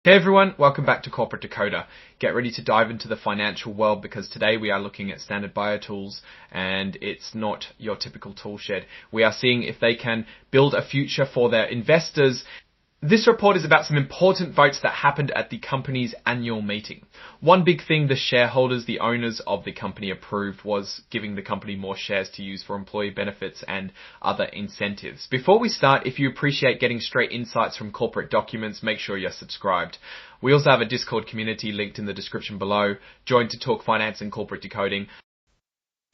Hey everyone, welcome back to Corporate Decoder. Get ready to dive into the financial world because today we are looking at standard BioTools and it's not your typical tool shed. We are seeing if they can build a future for their investors. This report is about some important votes that happened at the company's annual meeting. One big thing the shareholders, the owners of the company approved was giving the company more shares to use for employee benefits and other incentives. Before we start, if you appreciate getting straight insights from corporate documents, make sure you're subscribed. We also have a Discord community linked in the description below. Join to talk finance and corporate decoding.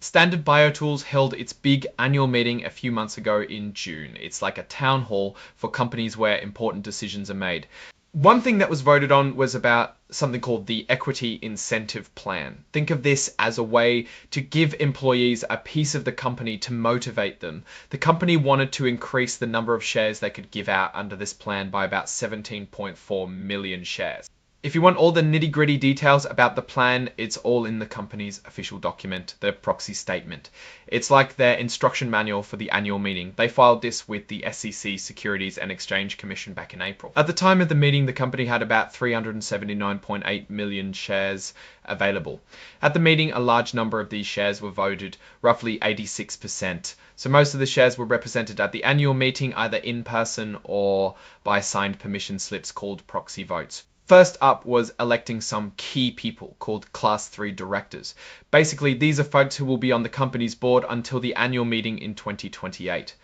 Standard BioTools held its big annual meeting a few months ago in June. It's like a town hall for companies where important decisions are made. One thing that was voted on was about something called the Equity Incentive Plan. Think of this as a way to give employees a piece of the company to motivate them. The company wanted to increase the number of shares they could give out under this plan by about 17.4 million shares. If you want all the nitty-gritty details about the plan, it's all in the company's official document, the proxy statement. It's like their instruction manual for the annual meeting. They filed this with the SEC, Securities and Exchange Commission, back in April. At the time of the meeting, the company had about 379.8 million shares available. At the meeting, a large number of these shares were voted, roughly 86%. So most of the shares were represented at the annual meeting, either in person or by signed permission slips called proxy votes. First up was electing some key people called Class 3 directors. Basically, these are folks who will be on the company's board until the annual meeting in 2028.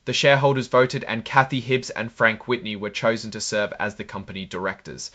The shareholders voted and Kathy Hibbs and Frank Whitney were chosen to serve as the company directors.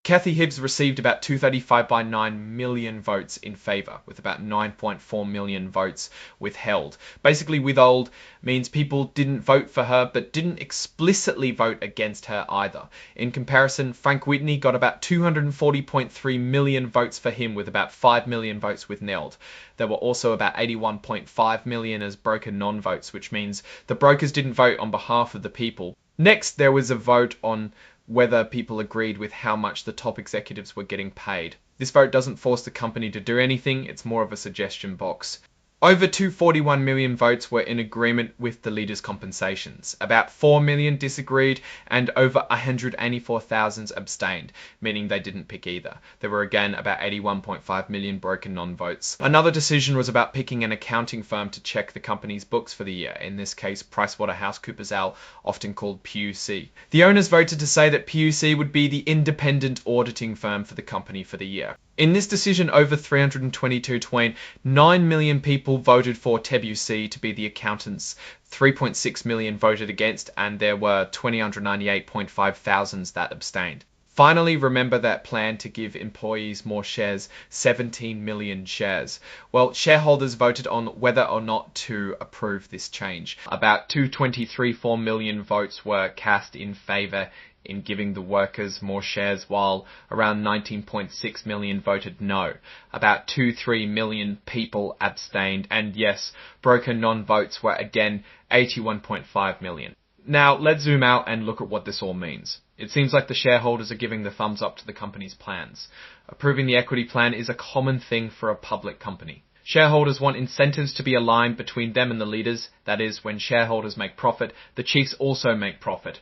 Kathy Hibbs received about 235.9 million votes in favour, with about 9.4 million votes withheld. Basically, withhold means people didn't vote for her, but didn't explicitly vote against her either. In comparison, Frank Whitney got about 240.3 million votes for him, with about 5 million votes withheld. There were also about 81.5 million as broker non-votes, which means the brokers didn't vote on behalf of the people. Next, there was a vote on whether people agreed with how much the top executives were getting paid. This vote doesn't force the company to do anything, it's more of a suggestion box. Over 241 million votes were in agreement with the leaders' compensations. About 4 million disagreed and over 184,000 abstained, meaning they didn't pick either. There were again about 81.5 million broken non-votes. Another decision was about picking an accounting firm to check the company's books for the year, in this case PricewaterhouseCoopers, often called PwC. The owners voted to say that PwC would be the independent auditing firm for the company for the year. In this decision, over 322.9 million people voted for PwC to be the accountants, 3.6 million voted against, and there were 298.5 thousand that abstained. Finally, remember that plan to give employees more shares, 17 million shares. Well, shareholders voted on whether or not to approve this change. About 223.4 million votes were cast in favour in giving the workers more shares, while around 19.6 million voted no. About 2-3 million people abstained, and yes, broker non-votes were again 81.5 million. Now, let's zoom out and look at what this all means. It seems like the shareholders are giving the thumbs up to the company's plans. Approving the equity plan is a common thing for a public company. Shareholders want incentives to be aligned between them and the leaders. That is, when shareholders make profit, the chiefs also make profit.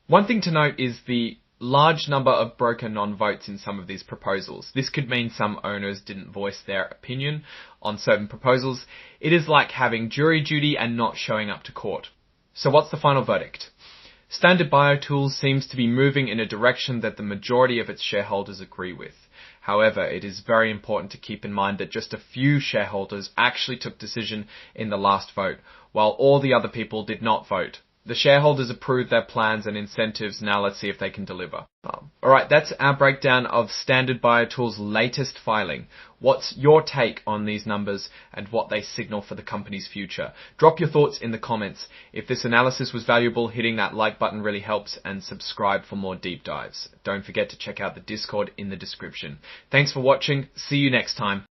One thing to note is the large number of broker non-votes in some of these proposals. This could mean some owners didn't voice their opinion on certain proposals. It is like having jury duty and not showing up to court. So what's the final verdict? Standard BioTools seems to be moving in a direction that the majority of its shareholders agree with. However, it is very important to keep in mind that just a few shareholders actually took decision in the last vote, while all the other people did not vote. The shareholders approved their plans and incentives. Now let's see if they can deliver. Alright, that's our breakdown of Standard BioTools' latest filing. What's your take on these numbers and what they signal for the company's future? Drop your thoughts in the comments. If this analysis was valuable, hitting that like button really helps, and subscribe for more deep dives. Don't forget to check out the Discord in the description. Thanks for watching. See you next time.